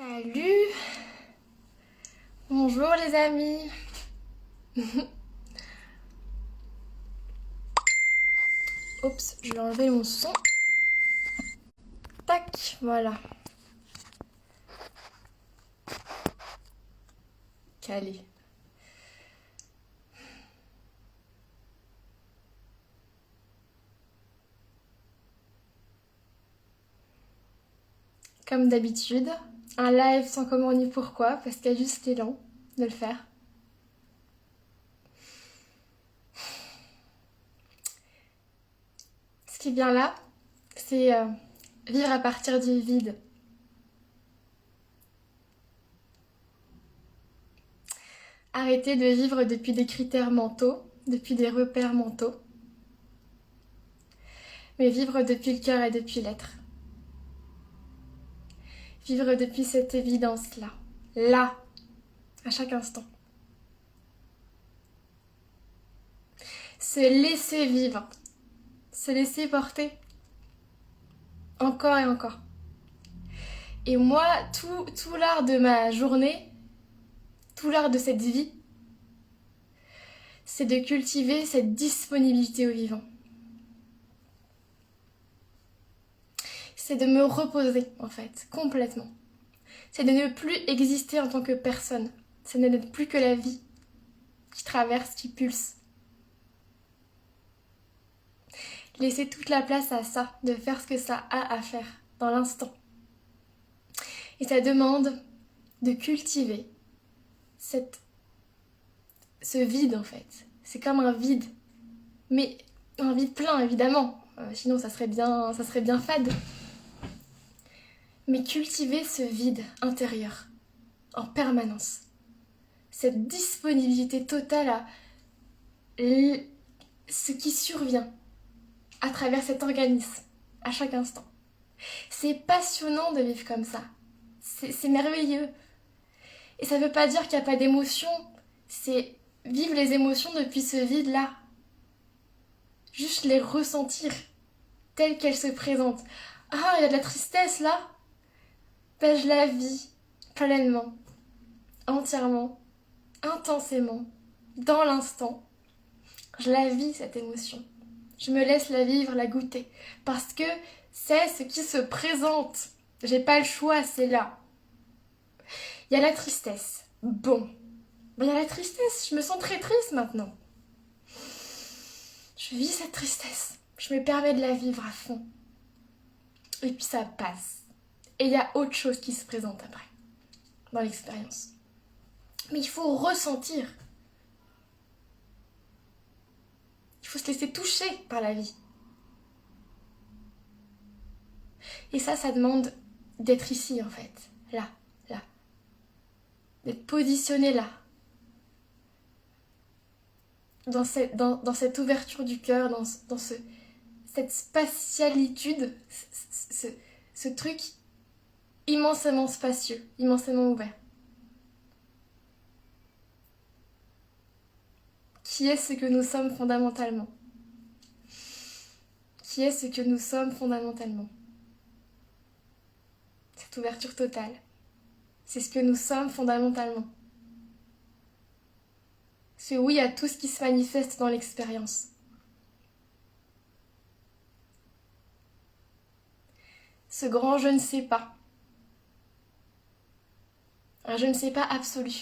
Salut! Bonjour les amis! Oups, je vais enlever mon son. Tac, voilà. Calé. Comme d'habitude, un live sans comment ni pourquoi, parce qu'il y a juste l'élan de le faire. Ce qui vient là, c'est vivre à partir du vide. Arrêter de vivre depuis des critères mentaux, depuis des repères mentaux, mais vivre depuis le cœur et depuis l'être. Vivre depuis cette évidence-là, là, à chaque instant. Se laisser vivre, se laisser porter, encore et encore. Et moi, tout l'art de ma journée, tout l'art de cette vie, c'est de cultiver cette disponibilité au vivant. C'est de me reposer, en fait, complètement. C'est de ne plus exister en tant que personne. C'est de n'être plus que la vie qui traverse, qui pulse. Laisser toute la place à ça, de faire ce que ça a à faire, dans l'instant. Et ça demande de cultiver ce vide, en fait. C'est comme un vide. Mais un vide plein, évidemment. Sinon, ça serait bien fade. Mais cultiver ce vide intérieur, en permanence. Cette disponibilité totale à ce qui survient à travers cet organisme, à chaque instant. C'est passionnant de vivre comme ça. C'est merveilleux. Et ça veut pas dire qu'il n'y a pas d'émotions. C'est vivre les émotions depuis ce vide-là. Juste les ressentir telles qu'elles se présentent. Ah, il y a de la tristesse là. Ben, je la vis pleinement, entièrement, intensément, dans l'instant. Je la vis cette émotion. Je me laisse la vivre, la goûter. Parce que c'est ce qui se présente. J'ai pas le choix, c'est là. Il y a la tristesse. Bon. Il y a la tristesse. Je me sens très triste maintenant. Je vis cette tristesse. Je me permets de la vivre à fond. Et puis ça passe. Et il y a autre chose qui se présente après. Dans l'expérience. Mais il faut ressentir. Il faut se laisser toucher par la vie. Et ça demande d'être ici en fait. Là. D'être positionné là. Dans cette ouverture du cœur, dans cette spatialitude, ce truc immensément spacieux, immensément ouvert. Qui est ce que nous sommes fondamentalement? Qui est ce que nous sommes fondamentalement? Cette ouverture totale. C'est ce que nous sommes fondamentalement. C'est oui à tout ce qui se manifeste dans l'expérience. Ce grand je ne sais pas. Un je ne sais pas absolu.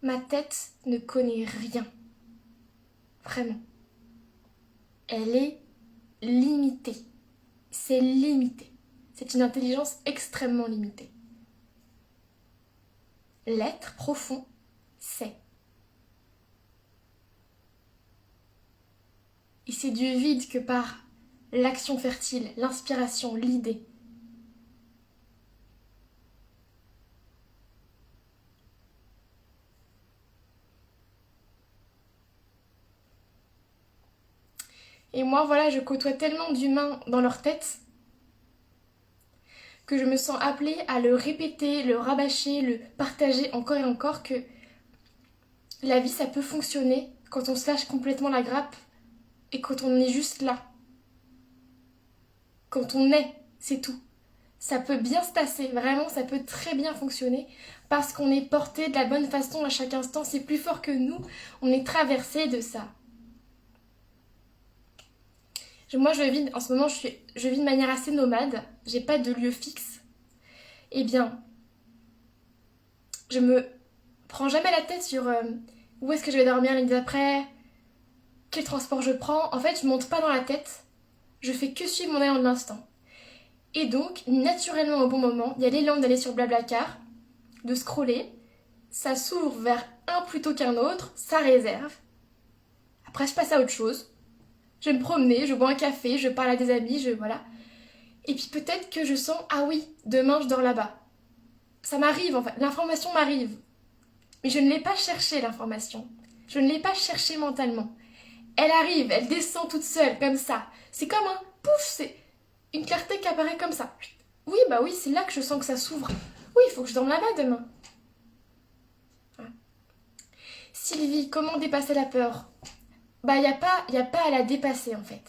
Ma tête ne connaît rien. Vraiment. Elle est limitée. C'est limité. C'est une intelligence extrêmement limitée. L'être profond, c'est. Et c'est du vide que part l'action fertile, l'inspiration, l'idée. Et moi, voilà, je côtoie tellement d'humains dans leur tête que je me sens appelée à le répéter, le rabâcher, le partager encore et encore que la vie, ça peut fonctionner quand on se lâche complètement la grappe et quand on est juste là. Quand on est, c'est tout. ça peut bien se passer, vraiment, ça peut très bien fonctionner parce qu'on est porté de la bonne façon à chaque instant, c'est plus fort que nous, on est traversé de ça. Moi, en ce moment, je vis de manière assez nomade, j'ai pas de lieu fixe. Eh bien, je me prends jamais la tête sur où est-ce que je vais dormir l'année d'après, quel transport je prends. En fait, je monte pas dans la tête, je fais que suivre mon élan de l'instant. Et donc, naturellement, au bon moment, il y a l'élan d'aller sur Blablacar, de scroller, ça s'ouvre vers un plutôt qu'un autre, ça réserve. Après, je passe à autre chose. Je vais me promener, je bois un café, je parle à des amis, voilà. Et puis peut-être que je sens, ah oui, demain je dors là-bas. Ça m'arrive, en fait, l'information m'arrive. Mais je ne l'ai pas cherchée, l'information. Je ne l'ai pas cherchée mentalement. Elle arrive, elle descend toute seule, comme ça. C'est comme un pouf, c'est une clarté qui apparaît comme ça. Oui, bah oui, c'est là que je sens que ça s'ouvre. Oui, il faut que je dorme là-bas demain. Voilà. Sylvie, comment dépasser la peur? Bah, y a pas à la dépasser, en fait.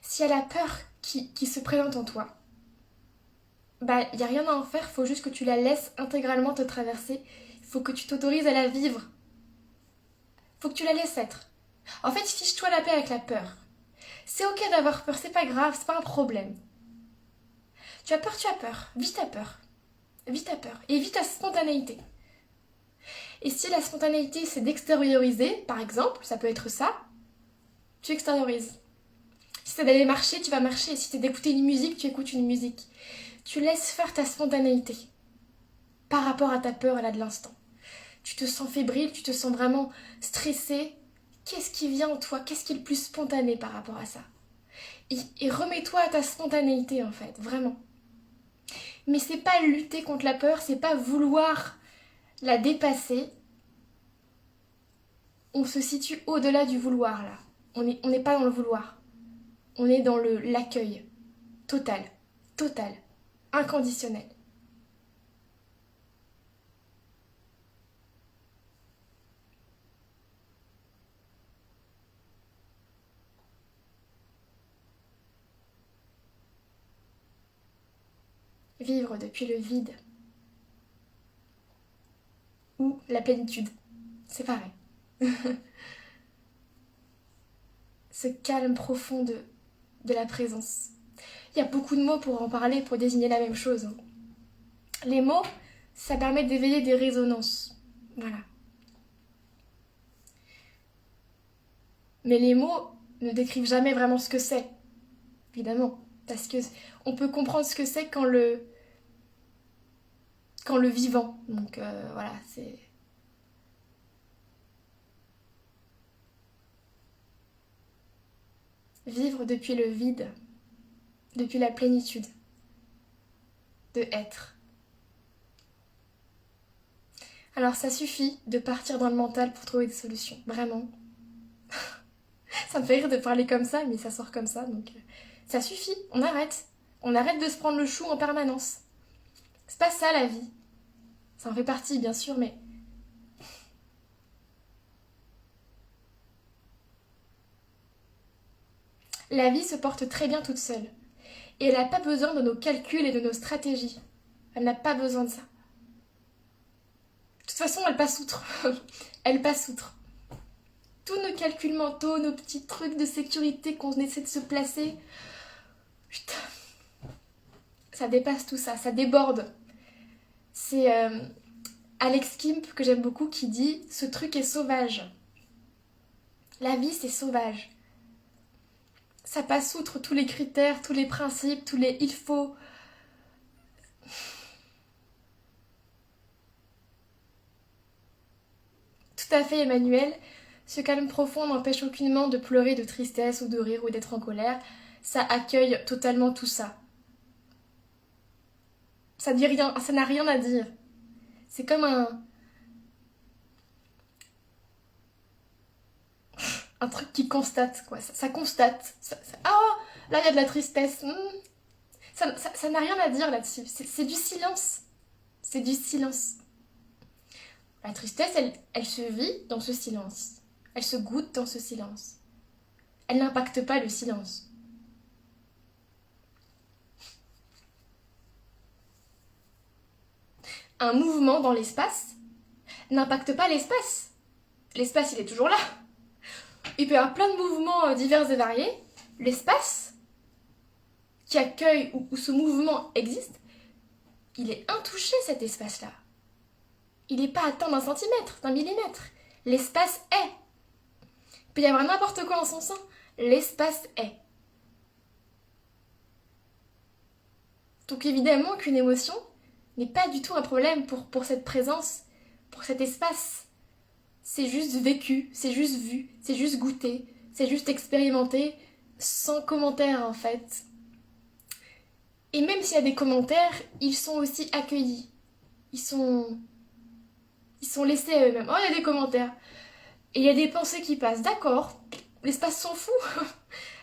S'il y a la peur qui se présente en toi, bah, y a rien à en faire, faut juste que tu la laisses intégralement te traverser. Il faut que tu t'autorises à la vivre. Faut que tu la laisses être. En fait, fiche-toi la paix avec la peur. C'est ok d'avoir peur, c'est pas grave, c'est pas un problème. Tu as peur. Vis ta peur. Vis ta peur. Et vis ta spontanéité. Et si la spontanéité, c'est d'extérioriser, par exemple, ça peut être ça, tu extériorises. Si c'est d'aller marcher, tu vas marcher. Si c'est d'écouter une musique, tu écoutes une musique. Tu laisses faire ta spontanéité par rapport à ta peur là de l'instant. Tu te sens fébrile, tu te sens vraiment stressé. Qu'est-ce qui vient en toi? Qu'est-ce qui est le plus spontané par rapport à ça? Et remets-toi à ta spontanéité en fait, vraiment. Mais c'est pas lutter contre la peur, c'est pas vouloir la dépasser. On se situe au-delà du vouloir là. On n'est pas dans le vouloir. On est dans l'accueil. Total. Total. Inconditionnel. Vivre depuis le vide. Ou la plénitude. C'est pareil. Ce calme profond de la présence. Il y a beaucoup de mots pour en parler, pour désigner la même chose. Les mots, ça permet d'éveiller des résonances. Voilà. Mais les mots ne décrivent jamais vraiment ce que c'est. Évidemment. Parce que on peut comprendre ce que c'est quand le vivant. Donc voilà, c'est... Vivre depuis le vide, depuis la plénitude de être. Alors ça suffit de partir dans le mental pour trouver des solutions, vraiment. Ça me fait rire de parler comme ça, mais ça sort comme ça, donc ça suffit, on arrête. On arrête de se prendre le chou en permanence. C'est pas ça la vie. Ça en fait partie, bien sûr, mais... La vie se porte très bien toute seule. Et elle n'a pas besoin de nos calculs et de nos stratégies. Elle n'a pas besoin de ça. De toute façon, elle passe outre. Elle passe outre. Tous nos calculs mentaux, nos petits trucs de sécurité qu'on essaie de se placer, putain, ça dépasse tout ça, ça déborde. C'est Alex Kimp, que j'aime beaucoup, qui dit « Ce truc est sauvage ». La vie, c'est sauvage. Ça passe outre tous les critères, tous les principes, tous les « il faut ». Tout à fait, Emmanuel. Ce calme profond n'empêche aucunement de pleurer de tristesse ou de rire ou d'être en colère. Ça accueille totalement tout ça. Ça dit rien, ça n'a rien à dire. C'est comme un truc qui constate, quoi. Ça constate. Ah, là, il y a de la tristesse. Ça n'a rien à dire là-dessus. C'est du silence. C'est du silence. La tristesse, elle se vit dans ce silence. Elle se goûte dans ce silence. Elle n'impacte pas le silence. Un mouvement dans l'espace n'impacte pas l'espace. L'espace, il est toujours là. Il peut y avoir plein de mouvements divers et variés. L'espace qui accueille où ce mouvement existe, il est intouché, cet espace-là. Il n'est pas atteint d'un centimètre, d'un millimètre. L'espace est. Il peut y avoir n'importe quoi en son sein. L'espace est. Donc évidemment qu'une émotion n'est pas du tout un problème pour cette présence, pour cet espace. C'est juste vécu, c'est juste vu, c'est juste goûté, c'est juste expérimenté, sans commentaire en fait. Et même s'il y a des commentaires, ils sont aussi accueillis. Ils sont laissés à eux-mêmes. Oh, il y a des commentaires. Et il y a des pensées qui passent. D'accord, l'espace s'en fout.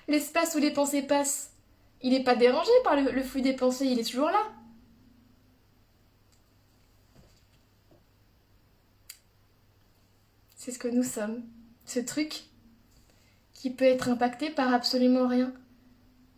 L'espace où les pensées passent, il n'est pas dérangé par le flux des pensées, il est toujours là. C'est ce que nous sommes. Ce truc qui peut être impacté par absolument rien.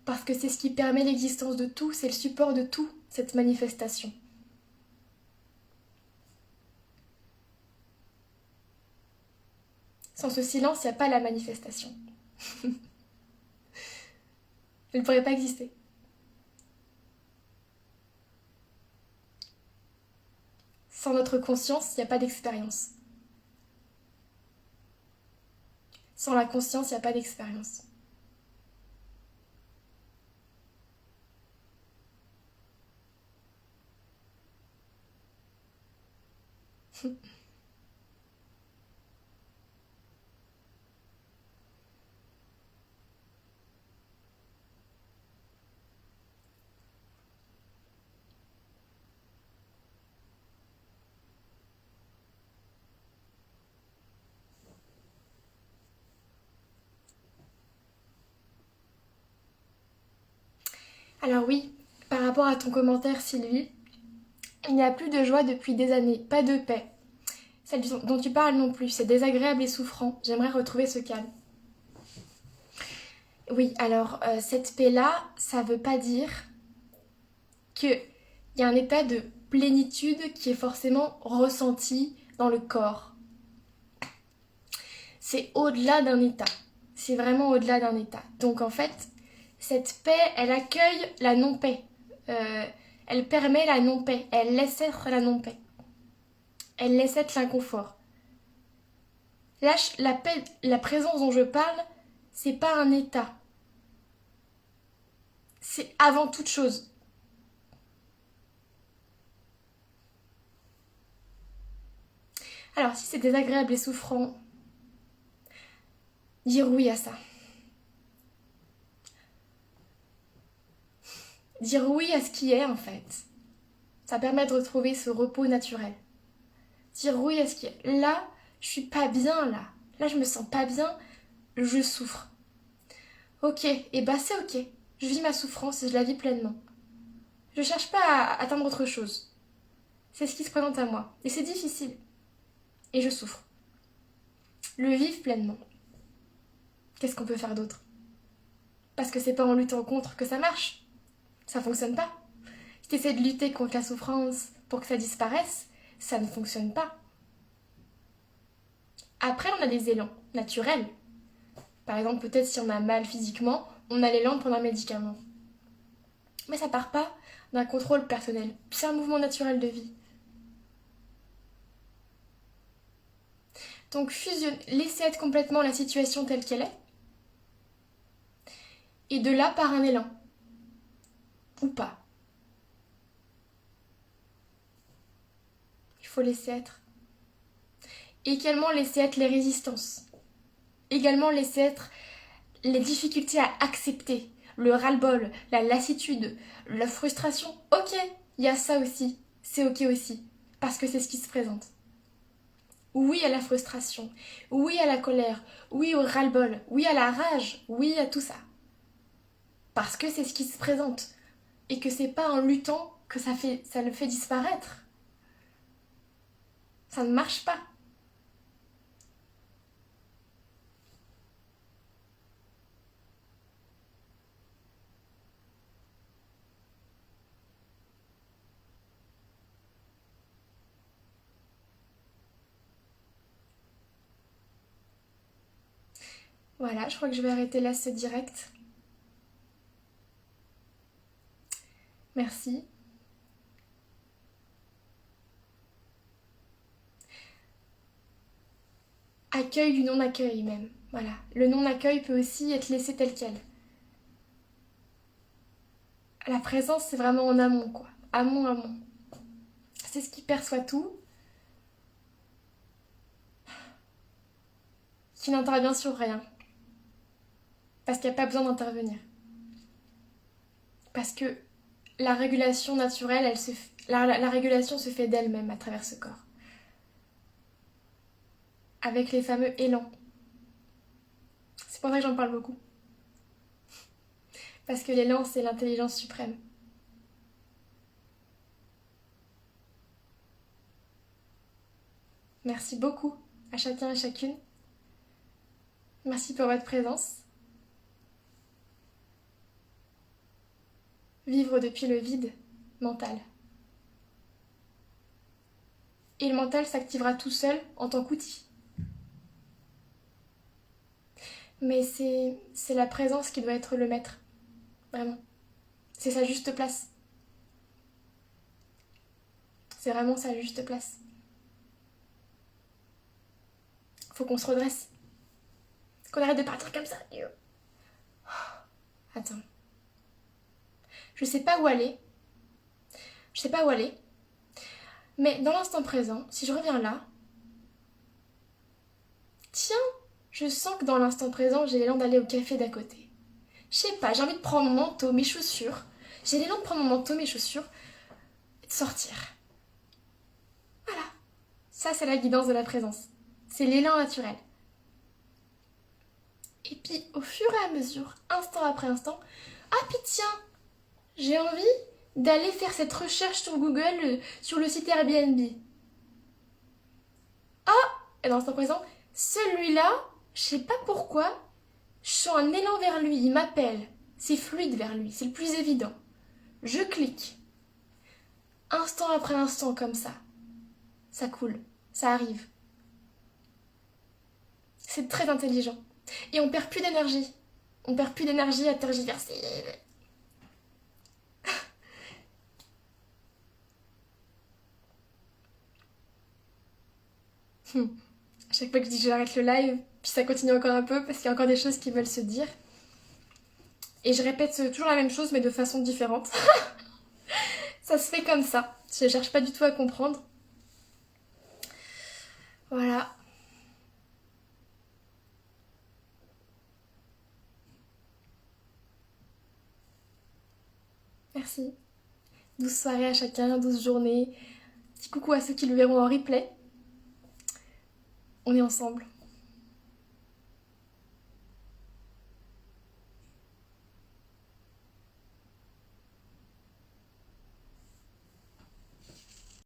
Parce que c'est ce qui permet l'existence de tout, c'est le support de tout, cette manifestation. Sans ce silence, il n'y a pas la manifestation. Elle ne pourrait pas exister. Sans notre conscience, il n'y a pas d'expérience. Sans la conscience, il n'y a pas d'expérience. Alors oui, par rapport à ton commentaire Sylvie, il n'y a plus de joie depuis des années, pas de paix. Celle dont tu parles non plus, c'est désagréable et souffrant, j'aimerais retrouver ce calme. Oui, alors cette paix-là, ça veut pas dire qu'il y a un état de plénitude qui est forcément ressenti dans le corps. C'est au-delà d'un état, c'est vraiment au-delà d'un état. Donc en fait, cette paix, elle accueille la non-paix. Elle permet la non-paix. Elle laisse être la non-paix. Elle laisse être l'inconfort. Là, la paix, la présence dont je parle, c'est pas un état. C'est avant toute chose. Alors, si c'est désagréable et souffrant, dire oui à ça. Dire oui à ce qui est, en fait. Ça permet de retrouver ce repos naturel. Dire oui à ce qui est. Là, je suis pas bien, là. Là, je me sens pas bien, je souffre. Ok, et bah c'est ok. Je vis ma souffrance et je la vis pleinement. Je cherche pas à atteindre autre chose. C'est ce qui se présente à moi. Et c'est difficile. Et je souffre. Le vivre pleinement. Qu'est-ce qu'on peut faire d'autre? Parce que c'est pas en luttant contre que ça marche. Ça fonctionne pas. Si t'essaies de lutter contre la souffrance pour que ça disparaisse, ça ne fonctionne pas. Après, on a des élans naturels. Par exemple, peut-être si on a mal physiquement, on a l'élan de prendre un médicament. Mais ça part pas d'un contrôle personnel. C'est un mouvement naturel de vie. Donc laisser être complètement la situation telle qu'elle est. Et de là par un élan. Ou pas. Il faut laisser être. Également laisser être les résistances. Également laisser être les difficultés à accepter. Le ras-le-bol, la lassitude, la frustration. Ok, il y a ça aussi. C'est ok aussi. Parce que c'est ce qui se présente. Oui à la frustration, oui à la colère, oui au ras-le-bol, oui à la rage, oui à tout ça. Parce que c'est ce qui se présente. Et que c'est pas en luttant que ça le fait disparaître. Ça ne marche pas. Voilà, je crois que je vais arrêter là ce direct. Merci. Accueil du non-accueil même. Voilà. Le non-accueil peut aussi être laissé tel quel. La présence, c'est vraiment en amont, quoi. Amont, amont. C'est ce qui perçoit tout, qui n'intervient sur rien. Parce qu'il n'y a pas besoin d'intervenir. Parce que la régulation naturelle, la régulation se fait d'elle-même à travers ce corps. Avec les fameux élans. C'est pour ça que j'en parle beaucoup. Parce que l'élan, c'est l'intelligence suprême. Merci beaucoup à chacun et chacune. Merci pour votre présence. Vivre depuis le vide mental. Et le mental s'activera tout seul en tant qu'outil. Mais c'est la présence qui doit être le maître. Vraiment. C'est sa juste place. C'est vraiment sa juste place. Faut qu'on se redresse. Qu'on arrête de partir comme ça. Attends. Je sais pas où aller. Je sais pas où aller. Mais dans l'instant présent, si je reviens là, tiens, je sens que dans l'instant présent, j'ai l'élan d'aller au café d'à côté. Je sais pas, j'ai envie de prendre mon manteau, mes chaussures. J'ai l'élan de prendre mon manteau, mes chaussures et de sortir. Voilà. Ça, c'est la guidance de la présence. C'est l'élan naturel. Et puis, au fur et à mesure, instant après instant, ah puis tiens, j'ai envie d'aller faire cette recherche sur Google, sur le site Airbnb. Ah, et dans l'instant présent, celui-là, je sais pas pourquoi, je sens un élan vers lui, il m'appelle. C'est fluide vers lui, c'est le plus évident. Je clique. Instant après instant, comme ça. Ça coule, ça arrive. C'est très intelligent. Et on perd plus d'énergie. On perd plus d'énergie à tergiverser. À chaque fois que je dis que j'arrête le live, puis ça continue encore un peu parce qu'il y a encore des choses qui veulent se dire. Et je répète toujours la même chose mais de façon différente. Ça se fait comme ça. Je cherche pas du tout à comprendre. Voilà. Merci. 12 soirées à chacun, 12 journées. Petit coucou à ceux qui le verront en replay. On est ensemble.